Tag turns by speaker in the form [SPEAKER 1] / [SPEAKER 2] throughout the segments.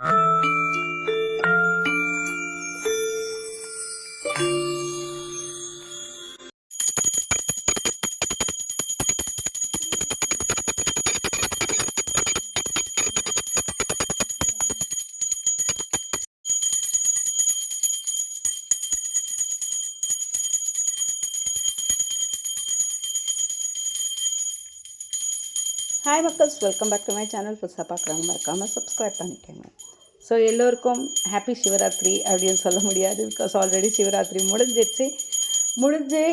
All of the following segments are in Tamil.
[SPEAKER 1] ஹாய் மக்கள்ஸ், welcome back to my channel. புதுசாக பார்க்குறாங்க மறக்காமல் சப்ஸ்கிரைப் பண்ணிக்கோங்க. ஸோ எல்லோருக்கும் ஹாப்பி சிவராத்திரி அப்படின்னு சொல்ல முடியாது, பிகாஸ் ஆல்ரெடி சிவராத்திரி முடிஞ்சே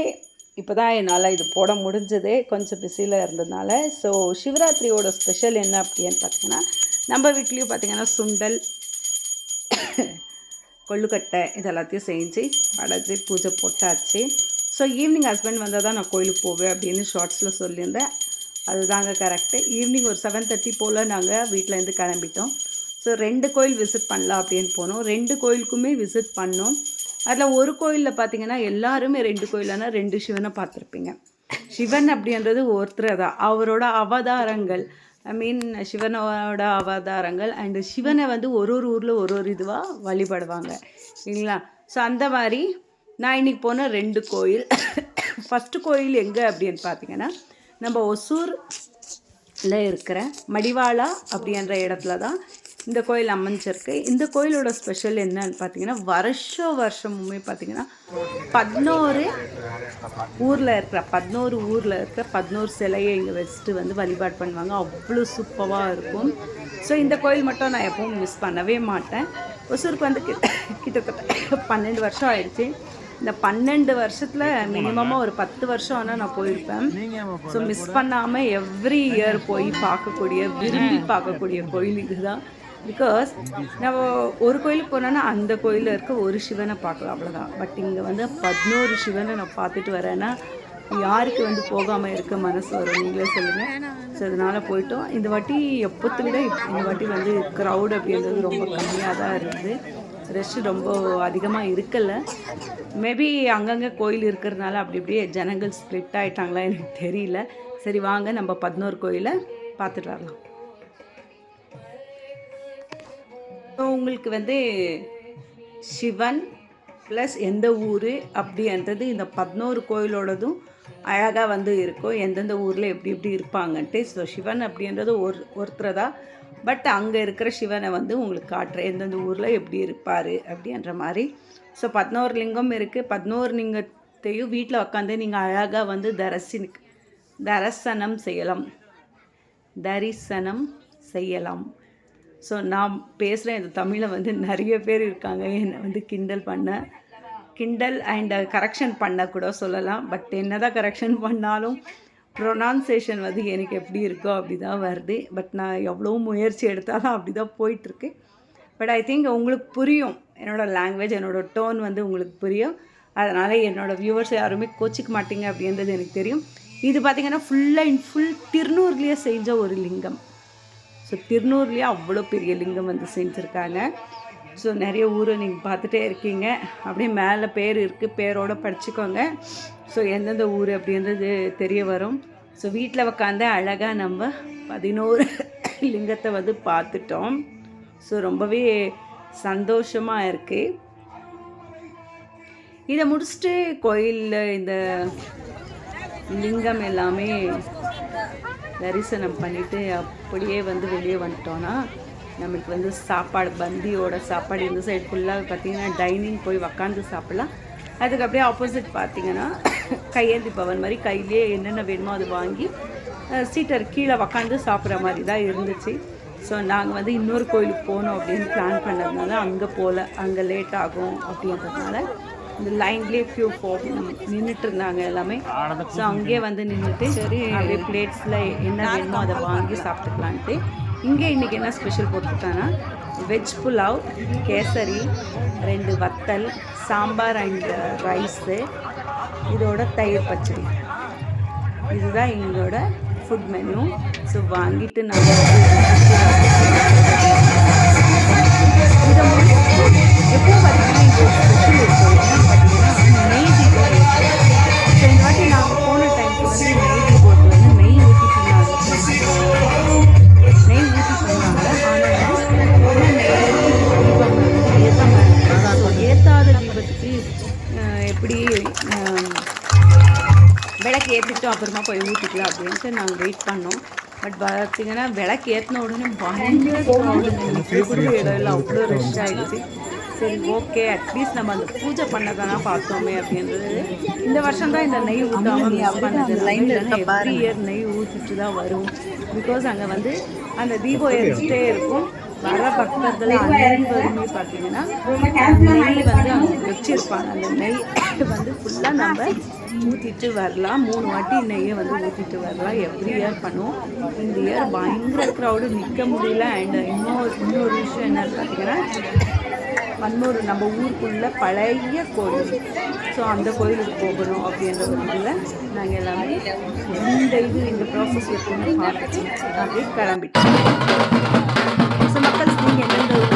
[SPEAKER 1] இப்போ தான் என்னால் இது போட முடிஞ்சதே, கொஞ்சம் பிஸியில் இருந்ததுனால. ஸோ சிவராத்திரியோட ஸ்பெஷல் என்ன அப்படின்னு பார்த்தீங்கன்னா, நம்ம வீட்லேயும் பார்த்திங்கன்னா சுண்டல், கொள்ளுக்கட்டை இது எல்லாத்தையும் செஞ்சு படைச்சி பூஜை போட்டாச்சு. ஸோ ஈவினிங் ஹஸ்பண்ட் வந்தால் தான் நான் கோயிலுக்கு போவேன் அப்படின்னு ஷார்ட்ஸில் சொல்லியிருந்தேன். அதுதாங்க கரெக்டு. ஈவினிங் ஒரு 7:30 போல் நாங்கள் வீட்டிலேருந்து கிளம்பிட்டோம். ஸோ 2 கோயில் விசிட் பண்ணலாம் அப்படின்னு போனோம். 2 கோயிலுக்குமே விசிட் பண்ணோம். அதில் ஒரு கோயிலில் பார்த்திங்கன்னா எல்லாருமே 2 கோயிலனா 2 சிவனை பார்த்துருப்பீங்க. சிவன் அப்படின்றது ஒருத்தர் தான், அவரோட அவதாரங்கள், சிவனோட அவதாரங்கள் அண்டு சிவனை வந்து ஒரு ஊரில் ஒரு இதுவாக வழிபடுவாங்க இல்லைங்களா. ஸோ அந்த மாதிரி நான் இன்றைக்கி போன 2 கோயில். ஃபஸ்ட்டு கோயில் எங்கே அப்படின்னு பார்த்தீங்கன்னா, நம்ம ஒசூரில் இருக்கிற மடிவாளா அப்படின்ற இடத்துல தான் இந்த கோயில் அமைஞ்சிருக்கு. இந்த கோயிலோட ஸ்பெஷல் என்னன்னு பார்த்தீங்கன்னா, வருஷமுமே பார்த்திங்கன்னா 11 ஊரில் இருக்கிற 11 சிலையை இங்கே வச்சுட்டு வந்து வழிபாடு பண்ணுவாங்க. அவ்வளோ சூப்பராக இருக்கும். ஸோ இந்த கோயில் மட்டும் நான் எப்பவும் மிஸ் பண்ணவே மாட்டேன். ஒசூருக்கு வந்து கிட்டத்தட்ட 12 வருஷம் ஆயிடுச்சு. இந்த 12 வருஷத்தில் மினிமமாக ஒரு 10 வருஷம் ஆனால் நான் போயிருப்பேன். ஸோ மிஸ் பண்ணாமல் எவ்ரி இயர் போய் விரும்பி பார்க்கக்கூடிய கோயில் இதுதான். பிகாஸ் நம்ம ஒரு கோயிலுக்கு போனோன்னா அந்த கோயிலில் இருக்க ஒரு சிவனை பார்க்கலாம், அவ்வளோதான். பட் இங்கே வந்து 11 சிவனை நான் பார்த்துட்டு வரேன்னா யாருக்கு வந்து போகாமல் இருக்க மனசு வரும், நீங்களே சொல்லுங்கள். ஸோ அதனால் போயிட்டோம். இந்த வாட்டி எப்போத்தை விட இந்த வாட்டி வந்து க்ரௌட் அப்படின்றது ரொம்ப கம்மியாக தான் இருக்குது. ரெஸ்ட்டு ரொம்ப அதிகமாக இருக்கல. மேபி அங்கங்கே கோயில் இருக்கிறதுனால அப்படி இப்படியே ஜனங்கள் ஸ்ப்ளிட் ஆகிட்டாங்களா எனக்கு தெரியல. சரி வாங்க நம்ம 11 கோயிலை பார்த்துட்டு வரலாம். உங்களுக்கு வந்து சிவன் ப்ளஸ் எந்த ஊர் அப்படின்றது இந்த 11 கோயிலோடதும் அழகாக வந்து இருக்கும், எந்தெந்த ஊரில் எப்படி எப்படி இருப்பாங்கன்ட்டு. ஸோ சிவன் அப்படின்றது ஒருத்தர் தான், பட் அங்கே இருக்கிற சிவனை வந்து உங்களுக்கு காட்டுறேன் எந்தெந்த ஊரில் எப்படி இருப்பார் அப்படின்ற மாதிரி. ஸோ 11 லிங்கம் இருக்குது. 11 லிங்கத்தையும் வீட்டில் உட்காந்து நீங்கள் அழகாக வந்து தரிசனம் செய்யலாம். ஸோ நான் பேசுகிறேன் இது தமிழில் வந்து நிறைய பேர் இருக்காங்க என்னை வந்து கிண்டல் அண்ட் கரெக்ஷன் பண்ண கூட சொல்லலாம். பட் என்ன தான் கரெக்ஷன் பண்ணாலும் ப்ரொனவுன்சேஷன் வந்து எனக்கு எப்படி இருக்கோ அப்படி தான் வருது. பட் நான் எவ்வளோ முயற்சி எடுத்தாலும் அப்படி தான் போயிட்டுருக்கு. பட் ஐ திங்க் உங்களுக்கு புரியும், என்னோடய லாங்குவேஜ் என்னோடய டோன் வந்து உங்களுக்கு புரியும். அதனால் என்னோடய வியூவர்ஸ் யாருமே கோச்சிக்க மாட்டீங்க அப்படின்றது எனக்கு தெரியும். இது பார்த்திங்கன்னா ஃபுல் திருநூர்லேயே செஞ்ச ஒரு லிங்கம். ஸோ திருநூர்லேயே அவ்வளோ பெரிய லிங்கம் வந்து செஞ்சுருக்காங்க. ஸோ நிறைய ஊரை நீங்கள் பார்த்துட்டே இருக்கீங்க. அப்படியே மேலே பேர் இருக்குது, பேரோடு படிச்சுக்கோங்க. ஸோ எந்தெந்த ஊர் அப்படின்றது தெரிய வரும். ஸோ வீட்டில் உட்காந்து அழகாக நம்ம 11 லிங்கத்தை வந்து பார்த்துட்டோம். ஸோ ரொம்பவே சந்தோஷமாக இருக்குது. இதை முடிச்சுட்டு கோயிலில் இந்த லிங்கம் எல்லாமே தரிசனம் பண்ணிவிட்டு அப்படியே வந்து வெளியே வந்துட்டோன்னா நமக்கு வந்து சாப்பாடு, பந்தியோட சாப்பாடு இந்த சைடு ஃபுல்லாக பார்த்திங்கன்னா டைனிங் போய் உக்காந்து சாப்பிட்லாம். அதுக்கு அப்படியே ஆப்போசிட் பார்த்திங்கன்னா கையேந்தி பவன் மாதிரி கையிலே என்னென்ன வேணுமோ அது வாங்கி சீட்டர் கீழே உக்காந்து சாப்பிட்ற மாதிரி தான் இருந்துச்சு. ஸோ நாங்கள் வந்து இன்னொரு கோயிலுக்கு போகணும் அப்படின்னு பிளான் பண்ணதுனால அங்கே லேட் ஆகும் அப்படின்றதுனால இந்த லைன்லேயே நின்றுட்டு இருந்தாங்க எல்லாமே. ஸோ அங்கேயே வந்து நின்றுட்டு சரி அப்படியே பிளேட்ஸில் என்ன வேணுமோ அதை வாங்கி சாப்பிட்டுக்கலான்ட்டு. இங்கே இன்றைக்கி என்ன ஸ்பெஷல் போட்டுருக்காங்கன்னா வெஜ் புலாவ், கேசரி, 2 வத்தல், சாம்பார் அண்ட் ரைஸு, இதோட தயிர் பச்சடி. இதுதான் எங்களோட ஃபுட் மெனு. ஸோ வாங்கிட்டு நாங்கள் எப்போ பார்த்தீங்கன்னா இங்கே ஸ்பெஷல் இருக்கும். என்ன பார்த்தீங்கன்னா நெய் தீபம் இருக்குது. ஸோ இந்த வாட்டி நாங்கள் போன டைமுக்கு வந்து நெய் தீபத்தில் வந்து நெய் ஊற்றிட்டு இருந்தாங்க. ஆனால் நெய் எப்படி விளக்கு ஏற்றிட்டோம் அப்புறமா போய் ஊற்றிக்கலாம் அப்படின்ட்டு நாங்கள் வெயிட் பண்ணோம். பட் பார்த்திங்கன்னா விளக்கு ஏற்றின உடனே பயங்கர கூட இடம் இல்லை, அவ்வளோ ரெஸ்ட் ஆகிடுச்சு. சரி ஓகே, அட்லீஸ்ட் நம்ம அந்த பூஜை பண்ணதானா பார்த்தோமே அப்படின்றது. இந்த வருஷம் தான் இந்த நெய் ஊற்றாமல் மிஸ் பண்ணது. எவ்ரி இயர் நெய் ஊற்றிட்டு தான் வரும். பிகாஸ் அங்கே வந்து அந்த தீபம் எரிச்சிட்டே இருக்கும். வர பக்தர்கள் அனைவருமே பார்த்தீங்கன்னா நெய் வந்து அங்கே வச்சிருப்பாங்க. அந்த நெய் வந்து ஃபுல்லாக நம்ம ஊற்றிட்டு வரலாம். 3 வாட்டி நெய்யை வந்து ஊற்றிட்டு வரலாம். எவ்ரி இயர் பண்ணுவோம். இந்த இயர் பயங்கர க்ரௌடு, நிற்க முடியல. அண்ட் இன்னொரு விஷயம் என்னன்னு பார்த்தீங்கன்னா, மன்னூர் நம்ம ஊருக்குள்ள பழைய கோயில். ஸோ அந்த கோயிலுக்கு போகணும் அப்படின்ற ஒரு இதில் நாங்கள் எல்லாமே இந்த ப்ராசஸ் இருக்குன்னு பார்த்துச்சு அப்படியே கிளம்பிட்டோம். ஸோ மக்கள் நீங்கள் எந்தெந்த ஊர்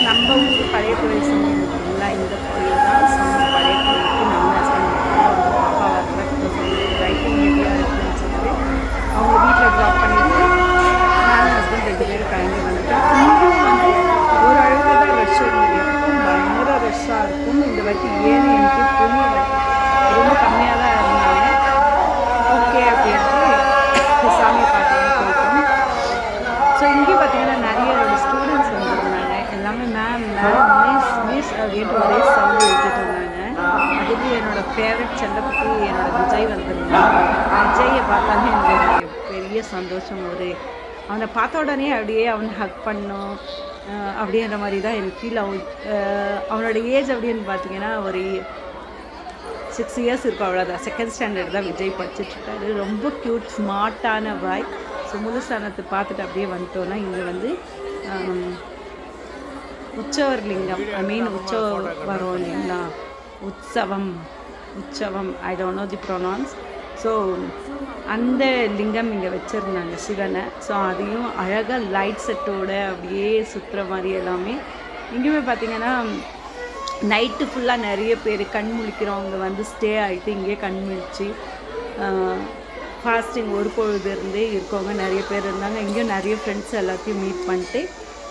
[SPEAKER 1] நம்ம ஊர் பழைய கோயில் சொன்னீங்களா, இந்த கோயில் தான். ஸோ பழைய கோயிலுக்கு நம்ம அப்பா ரைட்டிங் ரெடியாக இருக்குன்னு சொல்லிட்டு அவங்க வீட்டில் ட்ராப் பண்ணிவிட்டு நானும் ஹஸ்பண்ட் 2 பேரும் கிளம்பி வந்துட்டோம். இங்கேயும் வந்து ஓரளவுக்கு தான் ரஷ் இருக்கும், பயங்கர ரஷ்ஷாக இருக்கும். இந்த வாட்டி ஏன்னு எனக்கு புரியல, ரொம்ப கம்மியாக தான் இருந்தாங்க. ஓகே அப்படின்ட்டு சாமியை பார்த்துட்டு போயிட்டோம். ஸோ இங்கேயும் பார்த்தீங்கன்னா நிறைய ஸ்டூடெண்ட்ஸ் வந்துருந்தாங்க. எல்லாமே மேம் மிஸ் அப்படின்ட்டு ஒரே சவுண்டு விட்டுட்டு இருந்தாங்க. அதுக்கு என்னோடய ஃபேவரட் செல்லப்பட்டி என்னோடய விஜய் வந்திருந்தாங்க. விஜயை பார்த்தாலே எனக்கு பெரிய சந்தோஷம். அவனை பார்த்த உடனே அப்படியே அவனை ஹக் பண்ணோம் அப்படின்ற மாதிரி தான் எனக்கு ஃபீல் ஆகும். அவனோட ஏஜ் அப்படின்னு பார்த்தீங்கன்னா ஒரு 6 இயர்ஸ் இருக்கும், அவ்வளோதான். 2nd ஸ்டாண்டர்ட் தான் விஜய் படிச்சுட்ருக்காரு. ரொம்ப க்யூட் ஸ்மார்ட்டான பாய். ஸோ முழுசானத்தை பார்த்துட்டு அப்படியே வந்துட்டோன்னா இங்கே வந்து உற்சவர் லிங்கம், உற்சவம் வரும் இல்லைங்களா, உற்சவம் I don't know the pronounce. So அந்த லிங்கம் இங்கே வச்சுருந்தாங்க சிவனை. ஸோ அதையும் அழகாக லைட் செட்டோடு அப்படியே சுற்றுற மாதிரி எல்லாமே. இங்கேயுமே பார்த்திங்கன்னா நைட்டு ஃபுல்லாக நிறைய பேர் கண் முழிக்கிறவங்க வந்து ஸ்டே ஆகிட்டு இங்கேயே கண் முழிச்சு ஃபாஸ்டிங் ஒரு பொழுது இருந்தே இருக்கவங்க நிறைய பேர் இருந்தாங்க. இங்கேயும் நிறைய ஃப்ரெண்ட்ஸ் எல்லாத்தையும் மீட் பண்ணிட்டு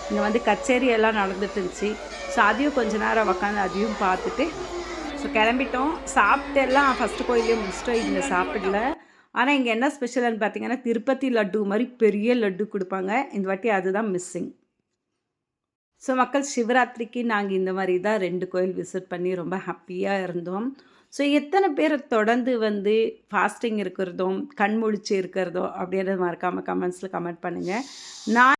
[SPEAKER 1] இங்கே வந்து கச்சேரி எல்லாம் நடந்துட்டு இருந்துச்சு. ஸோ அதையும் கொஞ்ச நேரம் உக்காந்து அதையும் பார்த்துட்டு ஸோ கிளம்பிட்டோம். சாப்பிட்டு எல்லாம் ஃபஸ்ட்டு கோயிலே முடிச்சிட்டோம், இங்கே சாப்பிடல. ஆனால் இங்கே என்ன ஸ்பெஷல்னு பார்த்தீங்கன்னா திருப்பதி லட்டு மாதிரி பெரிய லட்டு கொடுப்பாங்க. இந்த வாட்டி அதுதான் மிஸ்ஸிங். ஸோ மக்கள் சிவராத்திரிக்கு நாங்கள் இந்த மாதிரி தான் 2 கோயில் விசிட் பண்ணி ரொம்ப ஹாப்பியாக இருந்தோம். ஸோ எத்தனை பேர் தொடர்ந்து வந்து ஃபாஸ்டிங் இருக்கிறதும் கண் முழிச்சு இருக்கிறதோ அப்படின்றத மறக்காமல் கமெண்ட்ஸில் கமெண்ட் பண்ணுங்கள். நான்